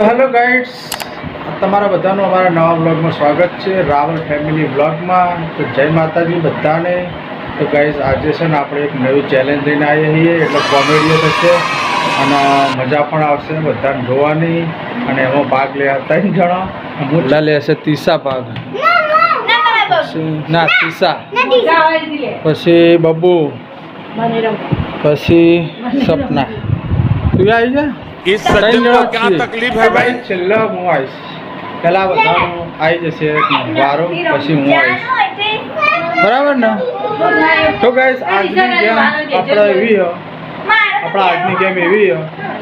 Hello guides, તમારા બધાનું અમારા નવા બ્લોગમાં સ્વાગત છે, રાવલ ફેમિલી બ્લોગમાં. તો જય માતાજી બધાને. તો ગાઈઝ આજે છે ને આપણે એક નવી ચેલેન્જ લઈને આવીએ છીએ, એટલે કોમેડીઓ થશે અને મજા પણ આવશે બધાને જોવાની. અને એમાં ભાગ લેવા 3 જણા. મુલ્લા લેશે તીસા ભાગ, ના તીસા, પછી બબ્બુ, પછી સપના. તું આવી જા. इस सज्जन को क्या तकलीफ है भाई? છેલ્લા હું આવીશ, પહેલાં બધાનું આવી જશે વારો, પછી હું આવીશ, બરાબર ને? તો ગાઈસ આજની ગેમ આપણે એવી આપણા આજની ગેમ એવી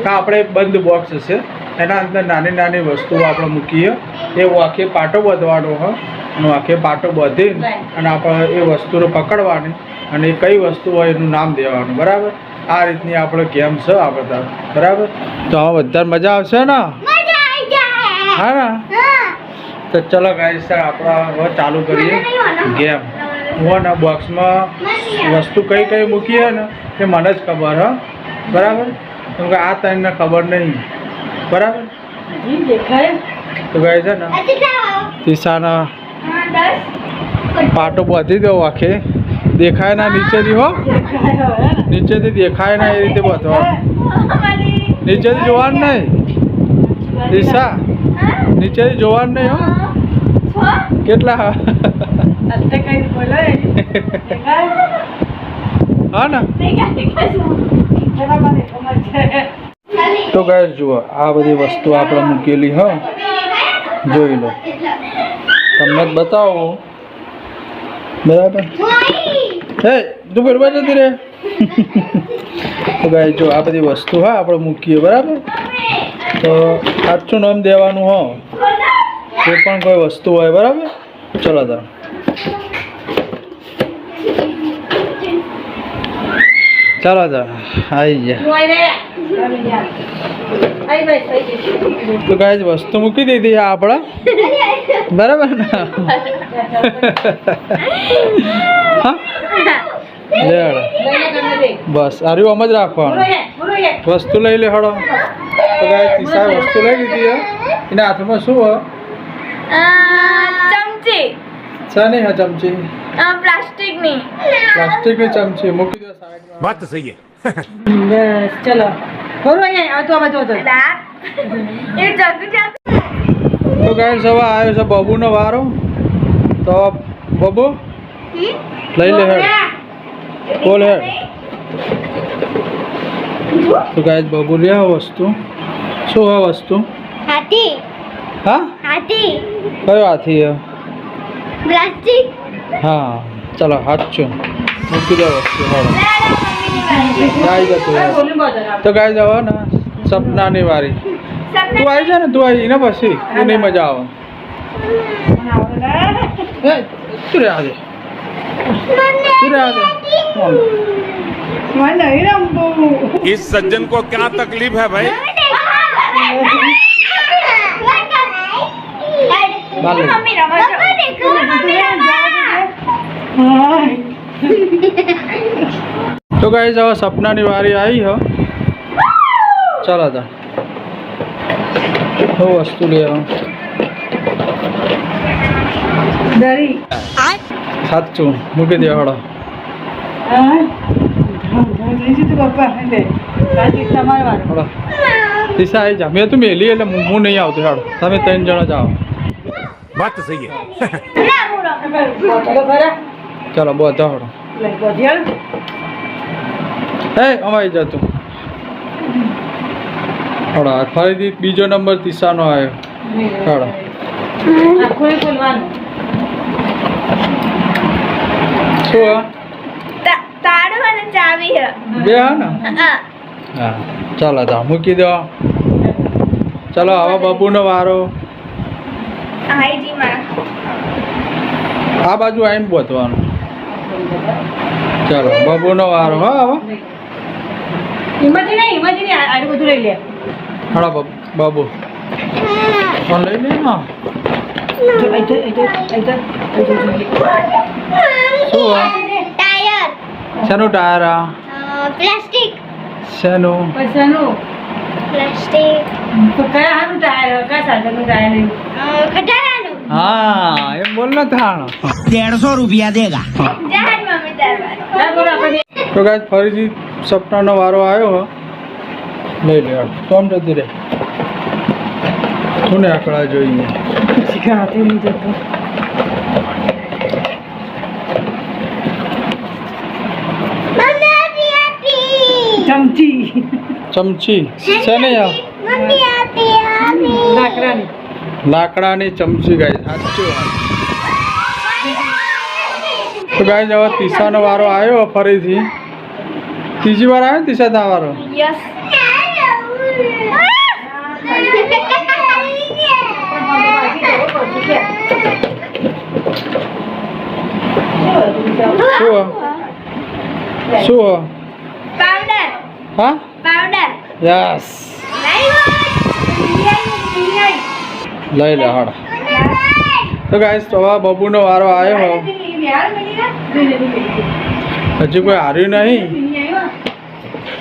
કે આપણે એક બંધ બોક્સ હશે, એના અંદર નાની નાની વસ્તુઓ આપણે મૂકીએ, એ આખે પાટો બાંધવાનો હોય અને આખે પાટો બાંધીને અને આપણે એ વસ્તુને પકડવાની અને એ કઈ વસ્તુ હોય એનું નામ દેવાનું, બરાબર? આ રીતની આપણે ગેમ છે આ બધા, બરાબર? તો આ બધા મજા આવશે ને? હા ને? તો ચલો ગાઈસ આપણે હવે ચાલુ કરીએ ગેમ. હું બોક્સમાં વસ્તુ કઈ કઈ મૂકીએ ને એ મને જ ખબર હ, બરાબર? કેમ કે આ તને ખબર નહીં, બરાબર? તો ગાઈસ છે ને તીસાના પાટો બાંધી દો આખે, દેખાય ના નીચેથી, હો નીચેથી દેખાય ના એ રીતે બાંધવાનું, નીચેથી જોવાનું નહીં દિશા, નીચેથી જોવાનું નહીં. હો કેટલા હા ને? તો ગાઈસ જુઓ, આ બધી વસ્તુ આપણે મૂકેલી હ, જોઈ લો, તમને જ બતાવો, બરાબર? હે તું બરોબર જતી રે. તો ગાઈસ જો આ બધી વસ્તુ હા આપણે મૂકીએ, બરાબર? તો સાચું નામ દેવાનું હો, જે પણ કોઈ વસ્તુ હોય, બરાબર? ચલો તો ચાલો તો આવી ગયા. તો ગાઈસ વસ્તુ મૂકી દીધી આપણા, બરાબર ને? હા બસ આર્યું આમ જ રાખવાનું, વસ્તુ લઈ લે હળો. તો ગાઈસ તીસા વસ્તુ લઈ લીધી, એના હાથમાં શું હોય? ચમચી. શાની હા ચમચી? પ્લાસ્ટિકની ચમચી મૂકી દો સાઈડમાં. बात तो सही है. બસ ચલો બોલો અહીંયા આ તો આ બાજુ એ જગુ તો ગાઈસ હવે આવ્યો છે બબુનો વારો. તો બબુ લઈ લે હેડ, બોલ હેડ. તો ગાઈસ બબુ લે આ વસ્તુ. શું આ વસ્તુ? હાથી. હા હાથી. કયો હાથી હે? પ્લાસ્ટિક. હા ચલો હાચું મૂકી દો વસ્તુ. આવી જતું. તો ગાઈસ હવે ને સપનાની વારી. તું આવી જા ને, તું આવી ને પછી એની મજા આવે. તું રે આજે, તું રે આજે. મને નહીં રમવું. इस सज्जन को क्या तकलीफ है भाई? તો ગાઈસ હવે સપનાની વારી આવી હો. ચાલો તા વસ્તુ લે દરી સાચું મૂકી દે હળો. પપ્પા તમારે વાર હળો દિશા આવી જા. મેં તું મેલી એટલે હું નહીં આવતો. હાડો તમે 3 જણા જાઓ. बात तो सही है. ચાલો બધા હળો. હે અમારી જતું હળો. ફરીથી બીજો નંબર તીસાનો આવ્યો. હળો શું તાળું અને ચાવી હે. બે હા ને? હા ચાલો તો મૂકી દો. ચાલો હવે બબુનો વારો. હાઈજી માં આ બાજુ આવીને બોતવાનું. ચાલો બબુનો વારો. હા હવે હિંમતી નહીં આડું બધું લઈ લે. હળો બાબુ ફોન લઈ લે ને. શું ટાયર. શેનું ટાયર? પ્લાસ્ટિક. શેનું? પૈસાનું પ્લાસ્ટિક. તો કયા હારું ટાયર આગળનું જાય નહીં. ખટારાનું હા એમ બોલ ને થાણ. 150 रुपया देगा। જહાજ મમ્મી તારવાનું ચાલ બોલો આપણે તો ગાઈસ ફરીથી સપનાનો વારો આવ્યો હો. લઈ લે કોમ જતી રે કોને આકડા જોઈએ. શીખા હાથે નહીં જતો. મમ્મી આપી આપી ચમચી ચમચી છે ને યાર મમ્મી આપી આપી લાકડાની. લાકડાની ચમચી ગાઈસ સાચું વાત. તો ગાઈસ હવે તીસાનો વારો આવ્યો ફરીથી. ત્રીજી વાર આવ્યો ને તીસા તા વારો. યસ શું હો? પાવડર હા પાવડર યસ લઈ લે હાડ. તો ગાઈસ હવે બબુનો વારો આવ્યો હો. હજી કોઈ હાર્યું નહીં.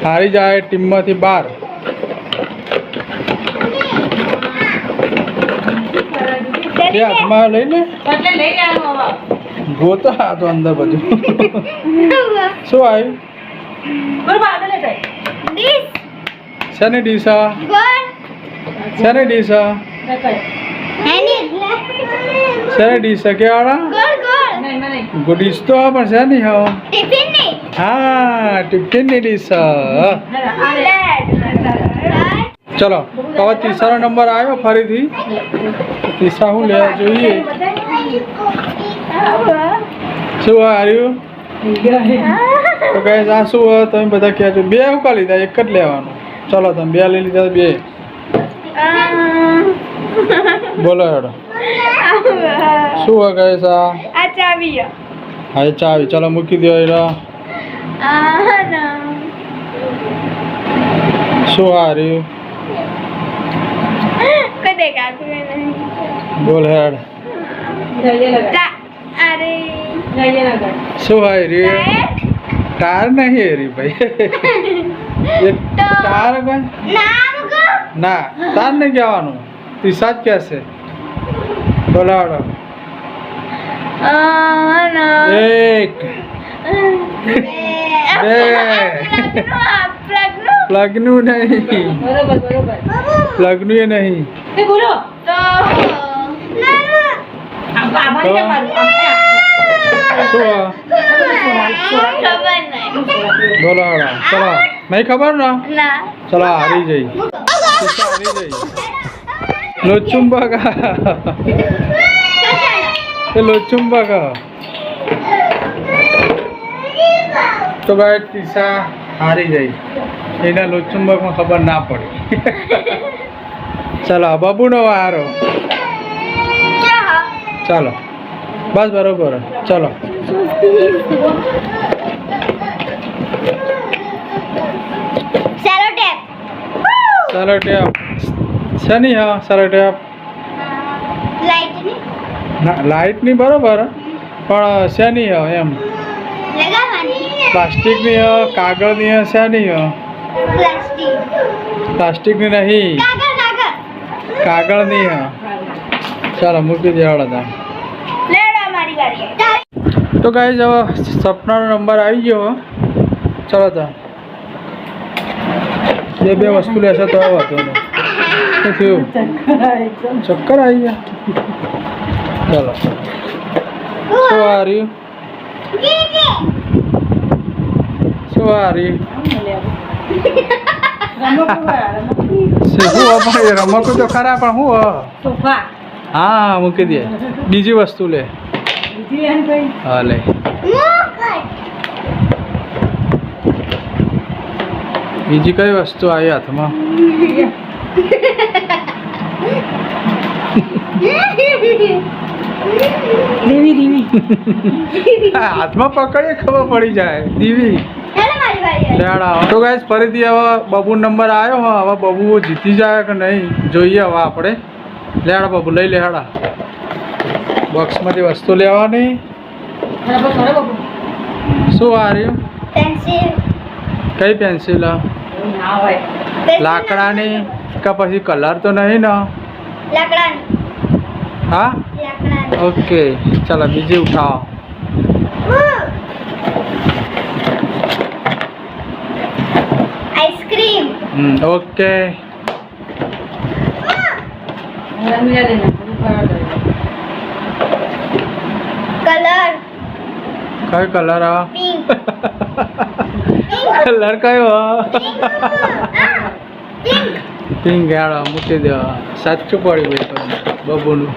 હારી જાય ટીમમાંથી બહાર. એ હાથમાં લઈ લે એટલે લઈ લેવાનું હવે. ગોતા આ તો અંદર બધું. શું આવ્યું? બરોબર આગળ લે જાય. ડીશ શેની ડીશ આ? ગોળ શેની ડીશ આ? હેની શેની ડીશ આ? કેવાડા ગોળ ગોળ નહીં નહીં. ડીશ તો આ પણ શેની હા? ટિફિન ની હા ટિફિનની ડીશ આ. ચલો હવે ત્રીસાનો નંબર આવ્યો ફરીથી. ત્રીસા શું લેવા જોઈએ? શું હાર્યું? તો ગાઈસ આ શું હોય તમે બધા કહેજો. બે ઉકા લીધા એક જ લેવાનું. ચલો તમે બે લઈ લીધા બે. બોલો હેડો શું હોય ગાઈસ આ? આ ચાવી હા એ ચાવી. ચલો મૂકી દો હેડો. શું હાર્યું? કદે કાતું નહીં બોલ હેડ. જઈએ લગાડ. અરે જઈએ લગાડ. શું હાર્યું? ટાર નહીં હેરી ભાઈ. એ ટાર કોઈ નામ કો ના તાર નહીં કહેવાનું. ત્રીસા જ કહેશે. બોલાડો. એક બે પ્લગનું નહીં. બરોબર બરોબર. પ્લગનું એ નહીં. તે બોલો. તો આભારી ને મારું. શું આ? ખબર નહીં બોલાડો. ચલો નહીં ખબર ને? ના ચલો હારી જઈ. ત્રીસા હારી જઈ. લોચુંબક એ લોચુંબક. તો ગાય ત્રીસા હારી જઈ. એના લોચુંબકમાં ખબર ના પડી. ચાલો બાબુનો વારો. ચાલો બસ બરોબર. ચલો સેલો ટેપ ચાલો ટેપ શેની હા? ચાલો ટેપ લાઈટ ની ના લાઇટની બરોબર પણ શેની હા એમ? લગાવવાની પ્લાસ્ટિકની હા કાગળની હા શેની હા? પ્લાસ્ટિક પ્લાસ્ટિકની નહીં કાગળ કાગળ કાગળની હા. ચાલો મૂકી દેવાડો તા. લેડો મારી વારી તો ગાઈસ હવે સપનાનો નંબર આવી ગયો. ચલો તા બે વસ્તુ લેશે તો આવો હતો. શું થયું? ચક્કર આવી ગયા. ચાલો શું હાર્યું? શું હાર્યું? રમકડું તો ખરા પણ શું સોફા. હા મૂકી દે. બીજી વસ્તુ લે. બીજી એમ કઈ. હા લે. બીજી કઈ વસ્તુ આવી હાથમાં? દેવી દેવી. હાથમાં પકડીએ ખબર પડી જાય. દીવી હેલો મારી વારી લેડા. તો ગાઈસ ફરીથી હવે બબુ નંબર આવ્યો. હવે બબુ જીતી જાય કે નહીં જોઈએ હવે આપણે. લેડા બબુ લઈ લે હેડા. બોક્સમાંથી વસ્તુ લેવાની. બરાબર કરો બાબુ. શું હાર્યું? પેન્સિલ કઈ પેન્સિલ? ના હોય. લાકડાની કે પછી કલર તો નહીં ને? લાકડાની. હા લાકડાની. ઓકે ચાલો બીજી ઉઠાવો. આઈસ્ક્રીમ. ઓકે રમીલા લઈને બધું ફરાળ કરી. કલર. કયો કલર આ પિંક. કલર કયો પિંક. પિંક હેડો મૂકી દેવા સાચું પડ્યું ભાઈ બબુનું.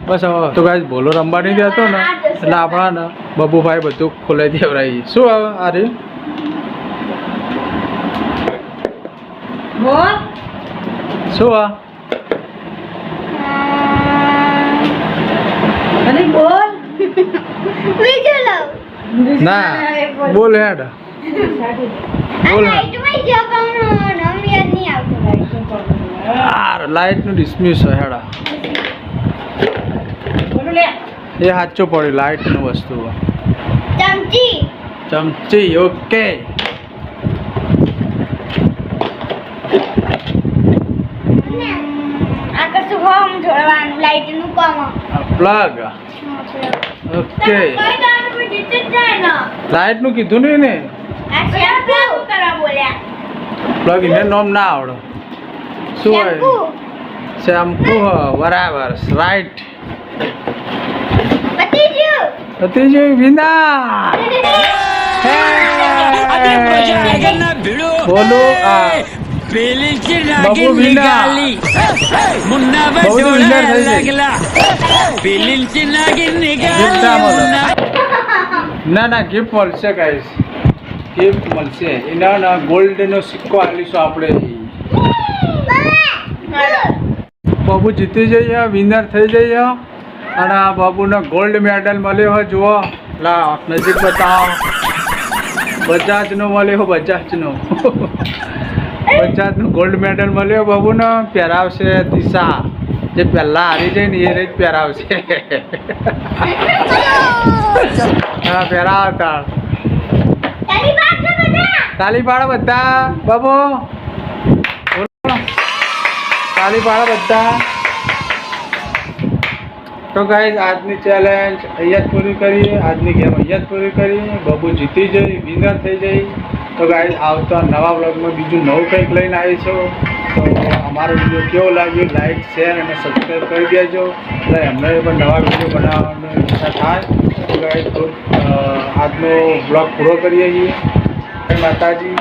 બસ હવે તો ગાઈસ બોલો રમવા નહીં દેતો ને એટલે આપણા ને બબુભાઈ બધું ખોલાઈ દેવરાઈ. શું આવે આ રે બોલ. શું આ અને બોલ. બીજું લવ. ના બોલ હેડ આ બોલ. લાઈટમાં જો પણ નામ યાદ નહીં આવતું. આ લાઇટનું ડિસ્મિસ હોય હેડા બોલું લે. એ સાચું પડ્યું લાઇટનું વસ્તુ ચમચી. ચમચી. ઓકે આ કશું હોમ જોડવાનું લાઈટનું કામ. પ્લગ. ઓકે લાઇટનું કીધું નહીં ને આ શેમ્પૂ કરવા બોલ્યા. પ્લગ એને નોમ ના આવડે. શું શેમ્પૂ. હોય શેમ્પુ હ બરાબર રાઈટ. પતી ગયું. ભત્રીજી વિના બોલો આ બબુ વિના બબુ વિનર થઈ જાય. ના ના ગિફ્ટ મળશે ગાઈસ ગિફ્ટ મળશે એના ના ગોલ્ડનો સિક્કો આલીશું આપણે. બાબુ જીતી જઈએ વિનર થઈ જઈએ અને આ બાબુને ગોલ્ડ મેડલ મળ્યો હોય જુઓ. લા નજીક બતાવો. બજાજનો મળ્યો બજાજનો બજાજનો ગોલ્ડ મેડલ મળ્યો બાબુને. પહેરાવશે દિશા જે પહેલાં હારી જાય ને એ જ પહેરાવશે. હા પહેરાવતા તારી પાસે બધા. તાલી પાડો બધા. બાબુ બોલો તાલી પાડો બધા. તો ગાઈઝ આજની ચેલેન્જ અહીંયા જ પૂરી કરીએ. આજની ગેમ અહીંયા જ પૂરી કરીએ. બબુ જીતી જઈ વિનર થઈ જઈ. તો ગાઈઝ આવતા નવા વ્લોગમાં બીજું નવું કંઈક લઈને આવીશું. તો અમારો વિડીયો કેવો લાગ્યો લાઈક શેર અને સબસ્ક્રાઈબ કરી દેજો એટલે એમને પણ નવા વિડીયો બનાવવાની ઈચ્છા થાય. તો ગાઈઝ આજનો બ્લોગ પૂરો કરીએ છીએ. જય માતાજી.